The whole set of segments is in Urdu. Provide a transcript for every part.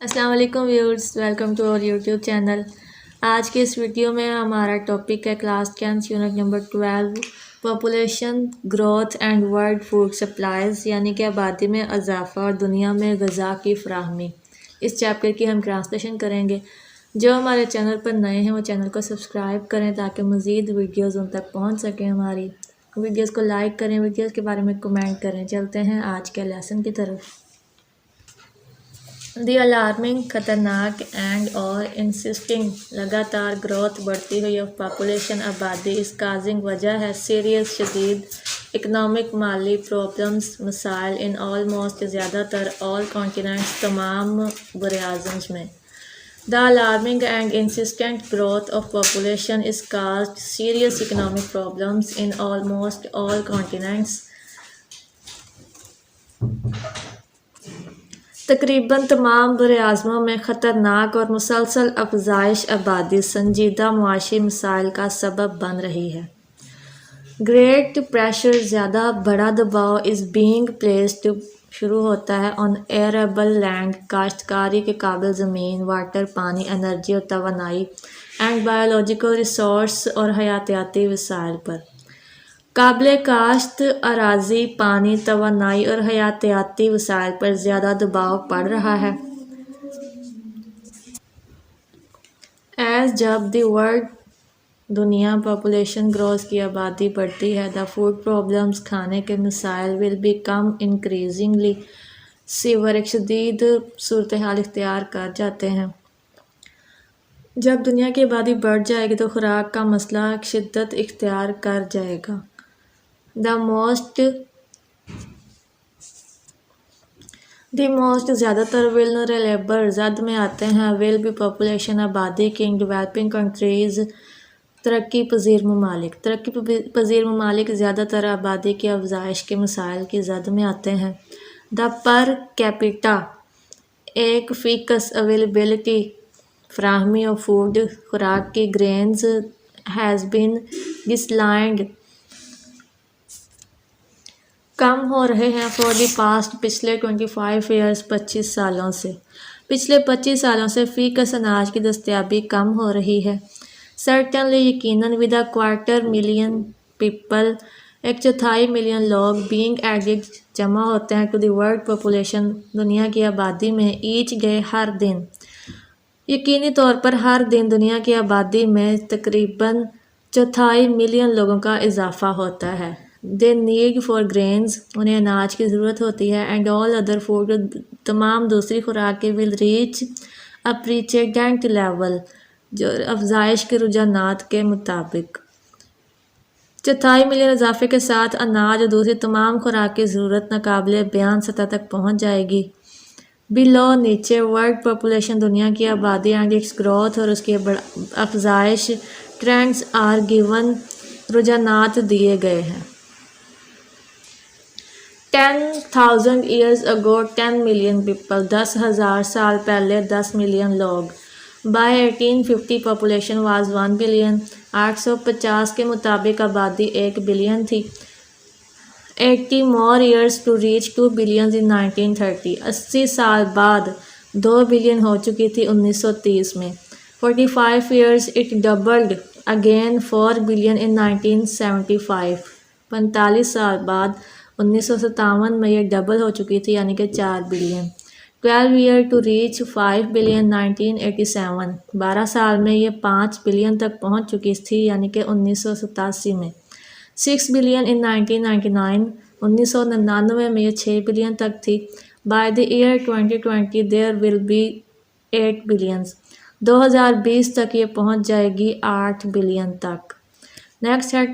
السلام علیکم ویورز، ویلکم ٹو اور یوٹیوب چینل۔ آج کے اس ویڈیو میں ہمارا ٹاپک ہے class 10 unit number 12 population growth and world food supplies, یعنی کہ آبادی میں اضافہ اور دنیا میں غذا کی فراہمی۔ اس چیپٹر کی ہم ٹرانسلیشن کریں گے۔ جو ہمارے چینل پر نئے ہیں وہ چینل کو سبسکرائب کریں تاکہ مزید ویڈیوز ان تک پہنچ سکیں۔ ہماری ویڈیوز کو لائک کریں، ویڈیوز کے بارے میں کمنٹ کریں۔ چلتے ہیں آج کے لیسن کی طرف۔ دی الارمنگ، خطرناک اینڈ اور انسسٹنگ لگاتار گروتھ بڑھتی ہوئی آف پاپولیشن آبادی اس کازنگ وجہ ہے سیریس شدید اکنامک مالی پرابلمز مسائل ان آلموسٹ زیادہ تر آل کانٹیننٹس تمام براعظموں میں۔ The alarming and insistent growth of population is caused serious economic problems in almost all continents. تقریباً تمام براعظموں میں خطرناک اور مسلسل افزائش آبادی سنجیدہ معاشی مسائل کا سبب بن رہی ہے۔ گریٹ پریشر، زیادہ بڑا دباؤ از بینگ پلیسڈ شروع ہوتا ہے آن ایئربل لینڈ، کاشتکاری کے قابل زمین، واٹر پانی، انرجی اور توانائی، اینڈ بایولوجیکل ریسورس اور حیاتیاتی وسائل پر۔ قابل کاشت اراضی، پانی، توانائی اور حیاتیاتی وسائل پر زیادہ دباؤ پڑ رہا ہے۔ جب دی ورلڈ دنیا پاپولیشن گروتھ کی آبادی بڑھتی ہے، دا فوڈ پرابلمز کھانے کے مسائل ول بیکم انکریزنگلی سیور، ایک شدید صورتحال اختیار کر جاتے ہیں۔ جب دنیا کی آبادی بڑھ جائے گی تو خوراک کا مسئلہ شدت اختیار کر جائے گا۔ دی موسٹ زیادہ تر ولنریبل زد میں آتے ہیں ول بی پاپولیشن آبادی کی ان ڈیولپنگ کنٹریز، ترقی پذیر ممالک۔ ترقی پذیر ممالک زیادہ تر آبادی کی افزائش کے مسائل کی زد میں آتے ہیں۔ دا پر کیپیٹا ایک فیکس اویلیبلٹی فراہمی اور فوڈ خوراک کی گرینز ہیز بین ڈسلائنڈ کم ہو رہے ہیں فار دی پاسٹ پچھلے 25 ایئرز 25 سالوں سے۔ پچھلے 25 سالوں سے فیکس اناج کی دستیابی کم ہو رہی ہے۔ سرٹنلی یقیناً with a quarter million people, ایک چوتھائی ملین لوگ بینگ ایڈڈ جمع ہوتے ہیں ٹو دی ورلڈ پاپولیشن دنیا کی آبادی میں ایچ ڈے ہر دن۔ یقینی طور پر ہر دن دنیا کی آبادی میں تقریباً چوتھائی ملین لوگوں کا اضافہ ہوتا ہے۔ دے نیڈ فار گرینز، انہیں اناج کی ضرورت ہوتی ہے، اینڈ آل ادر فوڈ، تمام دوسری خوراکیں will reach a precedent level, جو افزائش کے رجحانات کے مطابق۔ چوتھائی ملین اضافے کے ساتھ اناج اور دوسری تمام خوراک کی ضرورت ناقابل بیان سطح تک پہنچ جائے گی۔ بلو نیچے ورلڈ پاپولیشن دنیا کی آبادی اینڈ اٹس گروتھ اور اس کی افزائش ٹرینڈز آر گیون، رجحانات دیے گئے ہیں۔ 10,000 years ago 10 million people، 10,000 سال پہلے 10 ملین لوگ۔ By 1850 population was 1 billion، 850 کے مطابق آبادی 1 بلین تھی۔ 80 more years to reach 2 billion in 1930، 80 سال بعد 2 بلین ہو چکی تھی 1930 میں۔ 45 years it doubled again 4 billion in 1975، 45 سال بعد 1957 میں یہ ڈبل ہو چکی تھی یعنی کہ 4 billion. 12 years to reach 5 billion 1987، 12 سال میں یہ 5 بلین تک پہنچ چکی تھی یعنی کہ 1987 میں۔ 6 billion in 1999، 1999 میں یہ 6 بلین تک تھی۔ By the year 2020 there will be 8 billions، 2020 تک یہ پہنچ جائے گی 8 بلین تک۔ نیکسٹ ہے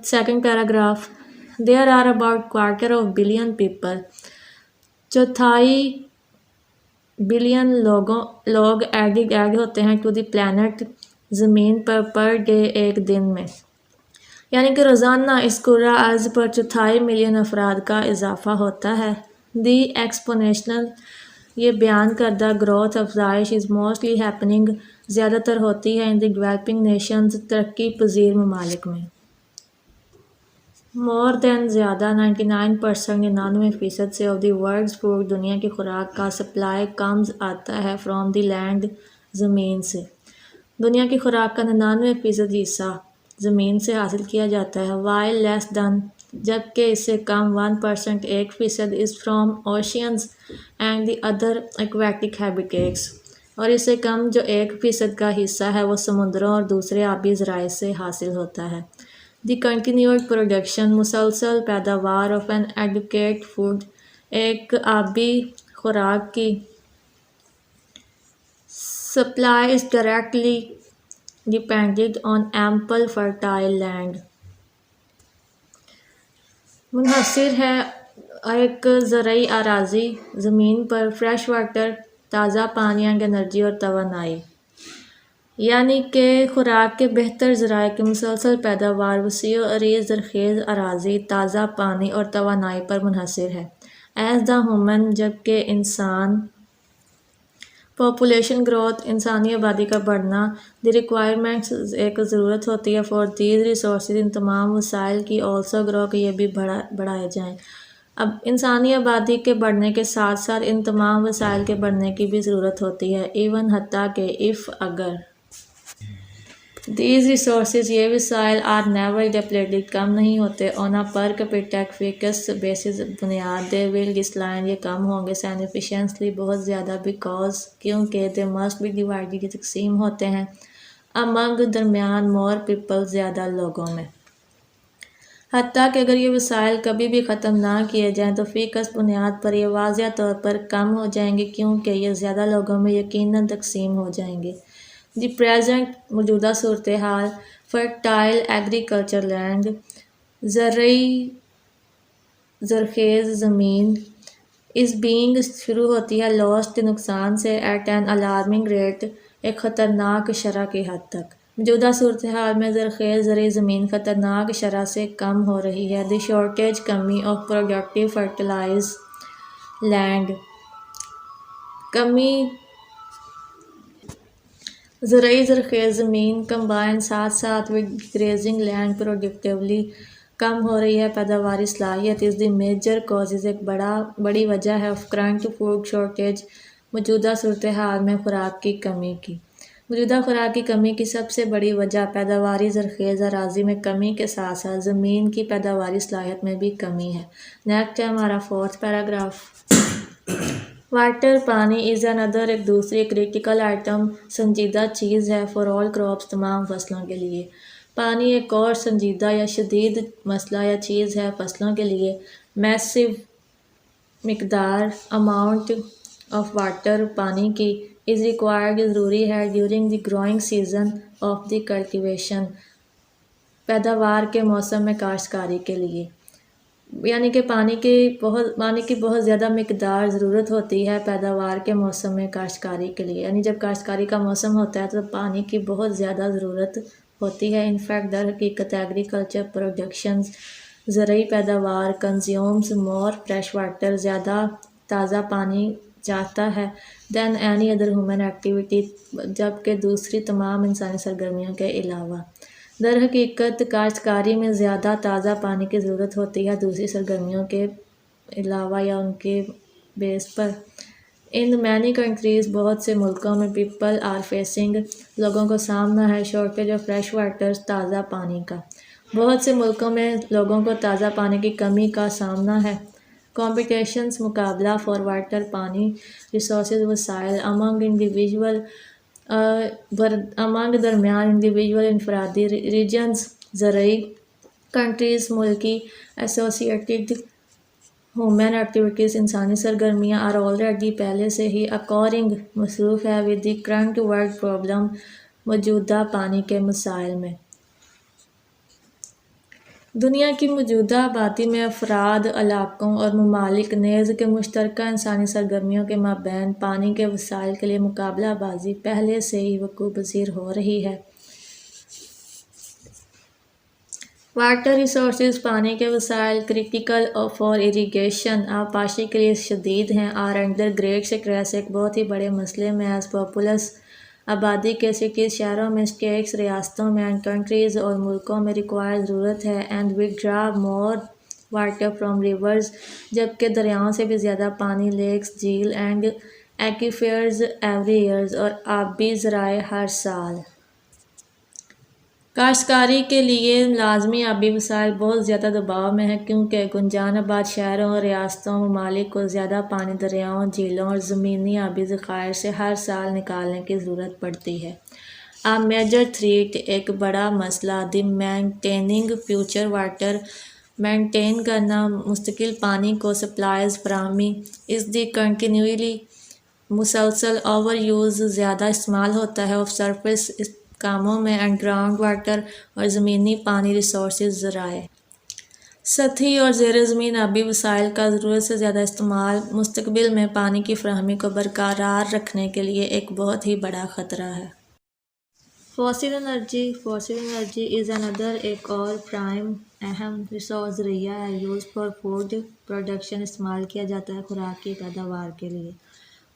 second paragraph. There are about quarter of billion people، چوتھائی بلین لوگ ایڈ ہوتے ہیں ٹو دی پلانٹ، زمین پر ڈے، ایک دن میں، یعنی کہ روزانہ اس کرۂ ارض پر چوتھائی ملین افراد کا اضافہ ہوتا ہے۔ دی ایکسپونیشنل، یہ بیان کردہ گروتھ افزائش از موسٹلی ہیپننگ، زیادہ تر ہوتی ہے ان دی ڈیولپنگ نیشنز، ترقی پذیر ممالک میں۔ مور دین زیادہ 99% سے آف دی ورلڈز فوڈ دنیا کی خوراک کا سپلائی کمز آتا ہے فرام دی لینڈ زمین سے۔ دنیا کی خوراک کا 99% حصہ زمین سے حاصل کیا جاتا ہے، وائل لیس دین جبکہ اس سے کم 1% 1% is from oceans and the other aquatic habitats, اور اس سے کم جو 1% کا حصہ ہے وہ سمندروں اور دوسرے آبی ذرائع سے حاصل ہوتا ہے۔ دی کنٹینیوڈ پروڈکشن مسلسل پیداوار آف این ایڈیکویٹ فوڈ ایک آبی خوراک کی supply is directly dependent on ample fertile land, منحصر ہے ایک زرعی اراضی زمین پر فریش واٹر تازہ پانی اینڈ انرجی اور توانائی، یعنی کہ خوراک کے بہتر ذرائع کی مسلسل پیداوار وسیع و عریض زرخیز اراضی تازہ پانی اور توانائی پر منحصر ہے۔ ایز دا ہیومن جبکہ انسان پاپولیشن گروتھ انسانی آبادی کا بڑھنا دی ریکوائرمنٹس ایک ضرورت ہوتی ہے فار دیز ریسورسز ان تمام وسائل کی آلسو گرو کہ یہ بھی بڑھائے جائیں۔ اب انسانی آبادی کے بڑھنے کے ساتھ ساتھ ان تمام وسائل کے بڑھنے کی بھی ضرورت ہوتی ہے، ایون حتیٰ کہ اگر دیز ریسورسز یہ وسائل آر نیور ڈپلیٹڈ کم نہیں ہوتے آن اے پر کیپیٹا فکس بیسس بنیاد دے ول ڈسلائن یہ کم ہوں گے سگنیفیکنٹلی بہت زیادہ بیکاز کیونکہ دے مسٹ بی ڈیوائڈڈ یہ تقسیم ہوتے ہیں امنگ درمیان مور پیپل زیادہ لوگوں میں، حتیٰ کہ اگر یہ وسائل کبھی بھی ختم نہ کیے جائیں تو فی کس بنیاد پر یہ واضح طور پر کم ہو جائیں گے کیونکہ یہ زیادہ لوگوں میں یقیناً تقسیم ہو جائیں گے۔ دی پریزنٹ موجودہ صورتحال فرٹائل ایگریکلچر لینڈ زرعی زرخیز زمین از بینگ شروع ہوتی ہے لاسٹ نقصان سے ایٹ این الارمنگ ریٹ ایک خطرناک شرح کی حد تک۔ موجودہ صورتحال میں زرخیز زرعی زمین خطرناک شرح سے کم ہو رہی ہے۔ دی شارٹیج کمی آف پروڈکٹیو فرٹیلائز لینڈ کمی زرعی زرخیز زمین کمبائن ساتھ ساتھ ود گریزنگ لینڈ پروڈکٹیولی کم ہو رہی ہے پیداواری صلاحیت از دی میجر کازز ایک بڑی وجہ ہے آف کرنٹ فوڈ شارٹیج موجودہ صورتحال میں خوراک کی کمی کی۔ موجودہ خوراک کی کمی کی سب سے بڑی وجہ پیداواری زرخیز اراضی میں کمی کے ساتھ ساتھ زمین کی پیداواری صلاحیت میں بھی کمی ہے۔ نیکسٹ ہے ہمارا 4 پیراگراف۔ واٹر پانی از اندر ایک دوسری کریٹیکل آئٹم سنجیدہ چیز ہے فار آل کراپس تمام فصلوں کے لیے۔ پانی ایک اور سنجیدہ یا شدید مسئلہ یا چیز ہے فصلوں کے لیے۔ میسو مقدار اماؤنٹ آف واٹر پانی کی از ریکوائرڈ ضروری ہے during the growing season of the cultivation پیداوار کے موسم میں کاشتکاری کے لیے، یعنی کہ پانی کی بہت زیادہ مقدار ضرورت ہوتی ہے پیداوار کے موسم میں کاشتکاری کے لیے، یعنی جب کاشتکاری کا موسم ہوتا ہے تو پانی کی بہت زیادہ ضرورت ہوتی ہے۔ انفیکٹ در حقیقت ایگریکلچر پروڈکشنز زرعی پیداوار کنزیومز مور فریش واٹر زیادہ تازہ پانی چاہتا ہے دین اینی ادر ہیومن ایکٹیویٹی جبکہ دوسری تمام انسانی سرگرمیوں کے علاوہ۔ در حقیقت کاشتکاری میں زیادہ تازہ پانی کی ضرورت ہوتی ہے دوسری سرگرمیوں کے علاوہ یا ان کے بیس پر۔ ان مینی کنٹریز بہت سے ملکوں میں پیپل آر فیسنگ لوگوں کو سامنا ہے شارٹیج آف فریش واٹر تازہ پانی کا۔ بہت سے ملکوں میں لوگوں کو تازہ پانی کی کمی کا سامنا ہے۔ کمپٹیشنز مقابلہ فار واٹر پانی ریسورسز وسائل امنگ درمیان انڈیویژول انفرادی ریجنز زرعی کنٹریز ملکی ایسوسیٹڈ ہیومن ایکٹیویٹیز انسانی سرگرمیاں آر آلریڈی پہلے سے ہی اکورنگ مصروف ہے with the current world problem موجودہ پانی کے مسائل میں۔ دنیا کی موجودہ آبادی میں افراد علاقوں اور ممالک نیز کے مشترکہ انسانی سرگرمیوں کے مابین پانی کے وسائل کے لیے مقابلہ بازی پہلے سے ہی وقوع پذیر ہو رہی ہے۔ واٹر ریسورسز پانی کے وسائل کریٹیکل فار اریگیشن آبپاشی کے لیے شدید ہیں آر انڈر گریٹ اسٹریس ایک بہت ہی بڑے مسئلے میں ایز پاپولس آبادی کے سٹیز شہروں میں، اسٹیٹس ریاستوں میں، اینڈ کنٹریز اور ملکوں میں ریکوائر ضرورت ہے and we draw more water from rivers, جبکہ دریاؤں سے بھی زیادہ پانی لیکس، جھیل اینڈ ایکویفرز ایوری ایئر اور آبی ذرائع ہر سال۔ کاشتکاری کے لیے لازمی آبی وسائل بہت زیادہ دباؤ میں ہیں کیونکہ گنجان آباد شہروں اور ریاستوں ممالک کو زیادہ پانی دریاؤں، جھیلوں اور زمینی آبی ذخائر سے ہر سال نکالنے کی ضرورت پڑتی ہے۔ A major threat، ایک بڑا مسئلہ، دی مینٹیننگ فیوچر واٹر، مینٹین کرنا مستقل پانی کو سپلائز فراہمی، از دی کنٹینیولی مسلسل اوور یوز، زیادہ استعمال ہوتا ہے، آف سرفیس کاموں میں، اینڈ گراؤنڈ واٹر اور زمینی پانی ریسورسز ذرائع۔ سطحی اور زیر زمین آبی وسائل کا ضرورت سے زیادہ استعمال مستقبل میں پانی کی فراہمی کو برقرار رکھنے کے لیے ایک بہت ہی بڑا خطرہ ہے۔ فوسل انرجی از اندر، ایک اور پرائم اہم ریسورس ذریعہ ہے، یوز فار فوڈ پروڈکشن، استعمال کیا جاتا ہے خوراک کی پیداوار کے لیے۔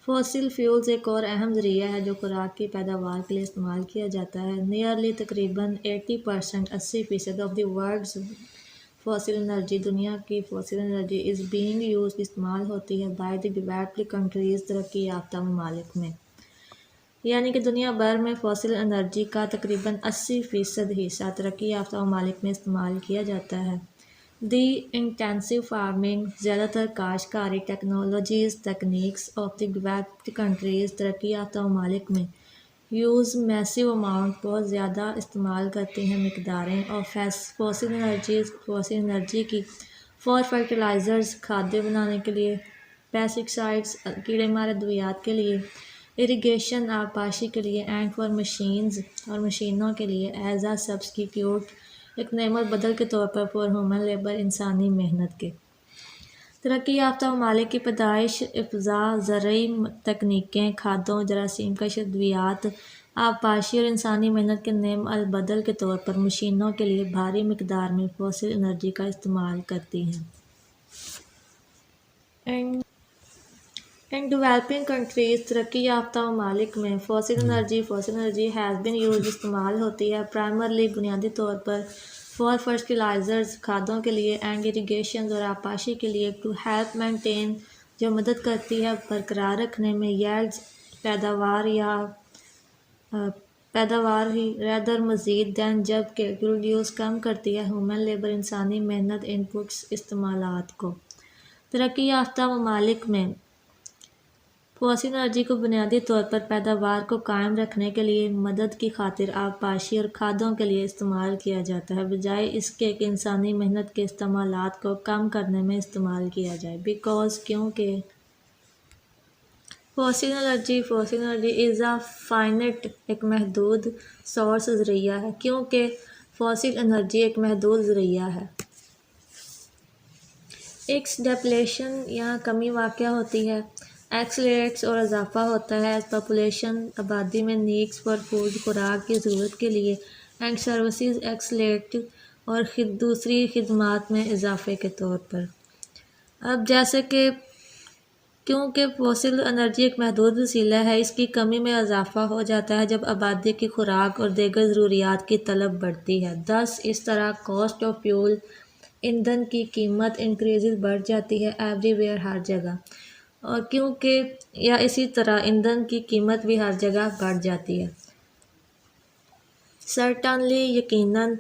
فوسل فیولز ایک اور اہم ذریعہ ہے جو خوراک کی پیداوار کے لیے استعمال کیا جاتا ہے۔ نیئرلی تقریباً 80% of the world's fossil energy, دنیا کی fossil energy is being used, استعمال ہوتی ہے، بائی دی ڈیولپڈ کنٹریز، ترقی یافتہ ممالک میں۔ یعنی کہ دنیا بھر میں فوسل انرجی کا تقریباً 80% حصہ ترقی یافتہ ممالک میں استعمال کیا جاتا ہے۔ دی انٹینسو فارمنگ، زیادہ تر کاشتکاری technologies, techniques of the developed countries, ترقی یافتہ ممالک میں، یوز میسو اماؤنٹ، بہت زیادہ استعمال کرتی ہیں مقداریں، آف فوسل انرجی کی، فار فرٹیلائزرز، کھادیں بنانے کے لیے، پیسٹیسائڈز، کیڑے مار ادویات کے لیے، اریگیشن، آبپاشی کے لیے، اینڈ فار مشینز، اور مشینوں کے لیے، ایز اے سبسٹیٹیوٹ، ایک نعمت بدل کے طور پر، فار ہیومن لیبر، انسانی محنت کے۔ ترقی یافتہ ممالک کی پیدائش افزا زرعی تکنیکیں، کھادوں، جراثیم کش ادویات، آبپاشی اور انسانی محنت کے نعم البدل کے طور پر مشینوں کے لیے بھاری مقدار میں فوسل انرجی کا استعمال کرتی ہیں۔ ان ڈیولپنگ کنٹریز، ترقی یافتہ ممالک میں، fossil energy has been used, استعمال ہوتی ہے، پرائمرلی، بنیادی طور پر، فار فرٹیلائزرز، کھادوں کے لیے، اینڈ اریگیشن، اور آبپاشی کے لیے، ٹو ہیلپ مینٹین، جو مدد کرتی ہے برقرار رکھنے میں، ییلڈز، پیداوار ہی، ریدر مزید دین، جبکہ ریڈیوس، کم کرتی ہے، ہیومن لیبر، انسانی محنت، ان پٹس، استعمالات کو۔ ترقی یافتہ ممالک میں فوسل انرجی کو بنیادی طور پر پیداوار کو قائم رکھنے کے لیے مدد کی خاطر آبپاشی اور کھادوں کے لیے استعمال کیا جاتا ہے، بجائے اس کے کہ انسانی محنت کے استعمالات کو کم کرنے میں استعمال کیا جائے۔ بیکاز، کیونکہ فوسل انرجی از اے فائنٹ، ایک محدود سورس ذریعہ ہے، کیونکہ فوسل انرجی ایک محدود ذریعہ ہے۔ ایکس ڈپلیشن، یہاں کمی واقع ہوتی ہے، ایکسلریٹس، اور اضافہ ہوتا ہے، ایز پاپولیشن، آبادی میں، نیڈس فار فوڈ، خوراک کی ضرورت کے لیے، اینڈ سروسز، ایکسلریٹ، اور دوسری خدمات میں اضافے کے طور پر۔ اب جیسے کہ کیونکہ فوسل انرجی ایک محدود وسیلہ ہے، اس کی کمی میں اضافہ ہو جاتا ہے جب آبادی کی خوراک اور دیگر ضروریات کی طلب بڑھتی ہے۔ thus اس طرح کاسٹ آف فیول، ایندھن کی قیمت، انکریزز، بڑھ جاتی ہے، ایوری ویئر، ہر جگہ، اور کیونکہ یا اسی طرح ایندھن کی قیمت بھی ہر جگہ بڑھ جاتی ہے۔ سرٹنلی، یقیناً،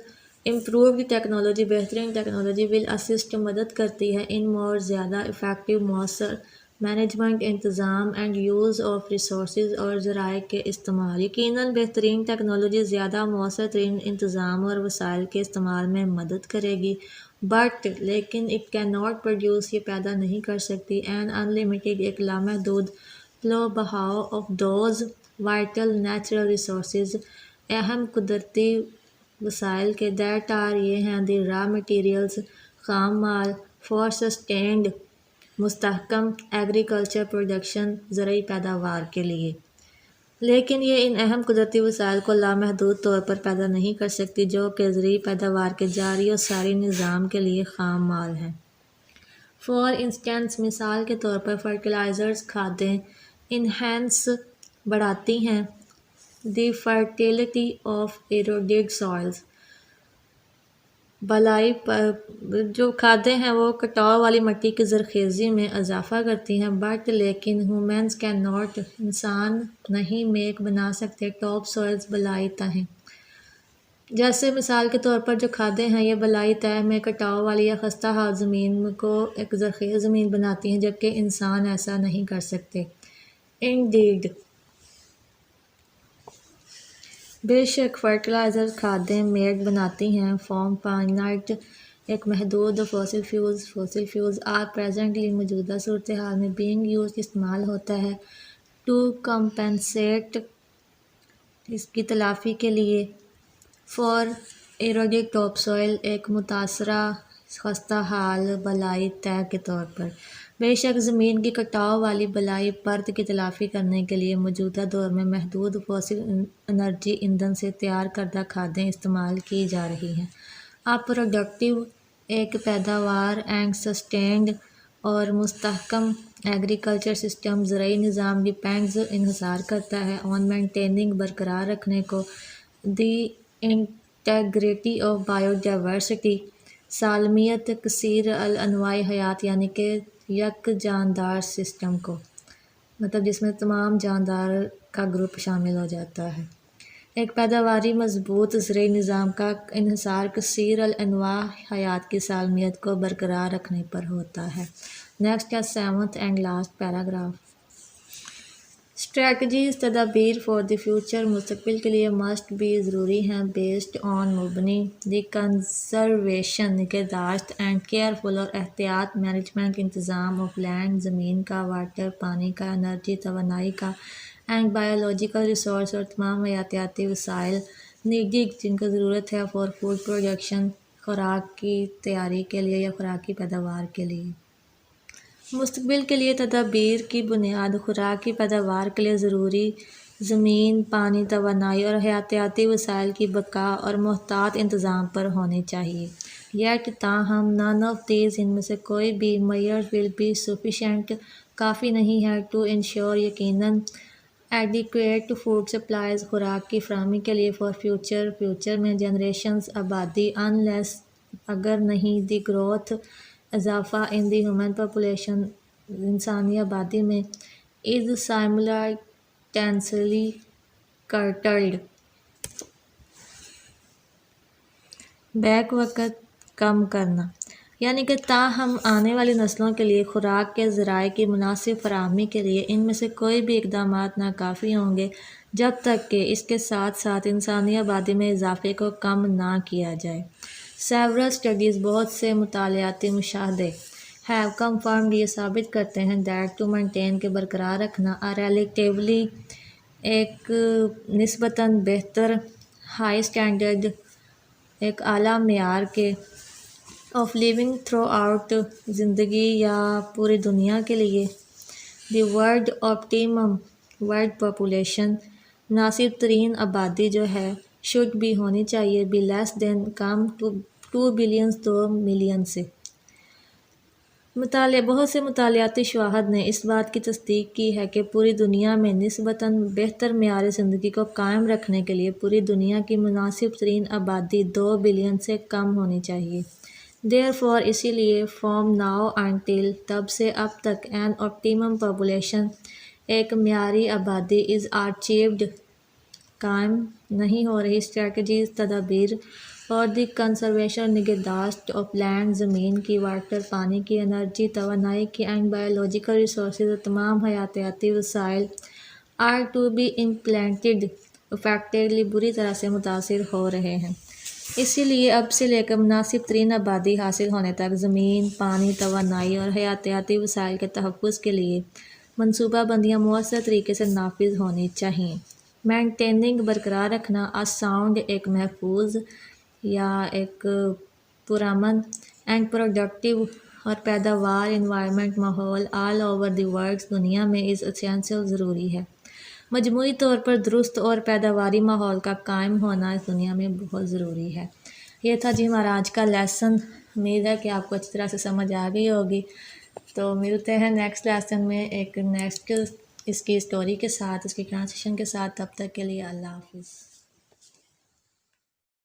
امپرووڈ ٹیکنالوجی، بہترین ٹیکنالوجی، ول اسسٹ، مدد کرتی ہے، ان مور، زیادہ، افیکٹو، مؤثر، مینجمنٹ، انتظام، اینڈ یوز آف ریسورسز، اور ذرائع کے استعمال۔ یقیناً بہترین ٹیکنالوجی زیادہ مؤثر ترین انتظام اور وسائل کے استعمال میں مدد کرے گی، بٹ لیکن اٹ کین ناٹ پروڈیوس، یہ پیدا نہیں کر سکتی، این انلمیٹڈ، ایک لامحدود فلو، بہاؤ، of those vital natural resources, اہم قدرتی وسائل کے، دیٹ آر، یہ ہیں، دی را مٹیریلز، خام مال، فار سسٹینڈ، مستحکم، ایگریکلچر پروڈکشن، زرعی پیداوار کے لیے۔ لیکن یہ ان اہم قدرتی وسائل کو لامحدود طور پر پیدا نہیں کر سکتی جو کہ زرعی پیداوار کے جاری و ساری نظام کے لیے خام مال ہیں۔ فار انسٹنس، مثال کے طور پر، فرٹیلائزرز، کھادیں، انہینس، بڑھاتی ہیں، دی فرٹیلٹی آف ایروڈیڈ سوائلز. بالائی جو کھادیں ہیں وہ کٹاؤ والی مٹی کی زرخیزی میں اضافہ کرتی ہیں، بٹ لیکن ہیومنز کین ناٹ، انسان نہیں میک بنا سکتے ٹاپ سوائلز بالائی تہیں. جیسے مثال کے طور پر جو کھادیں ہیں یہ بالائی تہہ میں کٹاؤ والی یا خستہ حال زمین کو ایک زرخیز زمین بناتی ہیں، جبکہ انسان ایسا نہیں کر سکتے. انڈیڈ، بے شک فرٹیلائزر کھادیں میڈ بناتی ہیں. فارم فائنائٹ، ایک محدود فوسل فیولز آر پریزنٹلی، موجودہ صورتحال میں بینگ یوزڈ، استعمال ہوتا ہے. ٹو کمپنسیٹ، اس کی تلافی کے لیے. فار ایروڈیڈ ٹاپ سوائل، ایک متاثرہ خستہ حال بالائی تہہ کے طور پر. بے شک زمین کی کٹاؤ والی بالائی پرت کی تلافی کرنے کے لیے موجودہ دور میں محدود فوسل انرجی ایندھن سے تیار کردہ کھادیں استعمال کی جا رہی ہیں. اب پروڈکٹیو، ایک پیداوار اینڈ سسٹینڈ اور مستحکم ایگریکلچر سسٹم زرعی نظام ڈیپینڈز، انحصار کرتا ہے آن مینٹیننگ، برقرار رکھنے کو، the integrity of biodiversity, سالمیت کثیر الانواع حیات، یعنی کہ یک جاندار سسٹم کو، مطلب جس میں تمام جاندار کا گروپ شامل ہو جاتا ہے. ایک پیداواری مضبوط زرعی نظام کا انحصار کثیر الانواع حیات کی سالمیت کو برقرار رکھنے پر ہوتا ہے. نیکسٹ ہے 7th and last paragraph. Strategies, تدابیر فار دی فیوچر، مستقبل کے لیے مسٹ بی، ضروری ہیں. بیسڈ آن، مبنی، دی کنزرویشن، نگہداشت، اینڈ کیئرفل، اور احتیاط، مینجمنٹ، انتظام، آف لینڈ، زمین کا، واٹر، پانی کا، انرجی، توانائی کا، اینڈ بایولوجیکل ریسورس، اور تمام حیاتیاتی وسائل، نیڈڈ، جن کو ضرورت ہے، فار فوڈ پروڈکشن، خوراک کی تیاری کے لیے یا خوراکی پیداوار کے لیے. مستقبل کے لیے تدابیر کی بنیاد خوراک کی پیداوار کے لیے ضروری زمین، پانی، توانائی اور حیاتیاتی وسائل کی بقا اور محتاط انتظام پر ہونی چاہیے. یٹ تاہم none of these، ان میں سے کوئی بھی measures will be sufficient، کافی نہیں ہے. ٹو انشور، یقیناً، adequate food supplies، خوراک کی فراہمی کے لیے. for future میں، generations، آبادی. unless، اگر نہیں. دی گروتھ، اضافہ. ان دی ہیومن پاپولیشن، انسانی آبادی میں. از simultaneously curtailed، بیک وقت کم کرنا، یعنی کہ تاہم آنے والی نسلوں کے لیے خوراک کے ذرائع کی مناسب فراہمی کے لیے ان میں سے کوئی بھی اقدامات ناکافی ہوں گے جب تک کہ اس کے ساتھ ساتھ انسانی آبادی میں اضافے کو کم نہ کیا جائے. several studies، بہت سے مطالعاتی مشاہدے. have confirmed، یہ ثابت کرتے ہیں. that، to maintain، کے برقرار رکھنا. a relatively، ایک نسبتاً بہتر. high standard، ایک اعلیٰ معیار کے. of living throughout، زندگی یا پوری دنیا کے لیے. the world optimum، world population، مناسب ترین آبادی جو ہے. should be، ہونی چاہیے. be less than، come. 2 billion، 2 million سے. بہت سے مطالعاتی شواہد نے اس بات کی تصدیق کی ہے کہ پوری دنیا میں نسبتاً بہتر معیار زندگی کو قائم رکھنے کے لیے پوری دنیا کی مناسب ترین آبادی 2 بلین سے کم ہونی چاہیے. therefore، اسی لیے. from now until، تب سے اب تک. an optimum population، ایک معیاری آبادی. is achieved، قائم نہیں ہو رہی. strategies، تدابیر. اور دی کنزرویشن، نگہداشت. آف لینڈ، زمین کی. واٹر، پانی کی. انرجی، توانائی کی. اینڈ بایولوجیکل ریسورسز، اور تمام حیاتیاتی وسائل. Are to be implemented effectively, بری طرح سے متاثر ہو رہے ہیں. اسی لیے اب سے لے کر مناسب ترین آبادی حاصل ہونے تک زمین، پانی، توانائی اور حیاتیاتی وسائل کے تحفظ کے لیے منصوبہ بندیاں مؤثر طریقے سے نافذ ہونی چاہئیں. مینٹیننگ، برقرار رکھنا. a sound، ایک محفوظ یا ایک پرامن. اینڈ پروڈکٹیو، اور پیداوار. انوائرمنٹ، ماحول. آل اوور دی ورلڈ، دنیا میں. از اسینشیل، ضروری ہے. مجموعی طور پر درست اور پیداواری ماحول کا قائم ہونا اس دنیا میں بہت ضروری ہے. یہ تھا جی ہمارا آج کا لیسن. امید ہے کہ آپ کو اچھی طرح سے سمجھ آ گئی ہوگی. تو ملتے ہیں نیکسٹ لیسن میں ایک نیکسٹ اس کی اسٹوری کے ساتھ، اس کی ٹرانسلیشن کے ساتھ. تب تک کے لیے اللہ حافظ.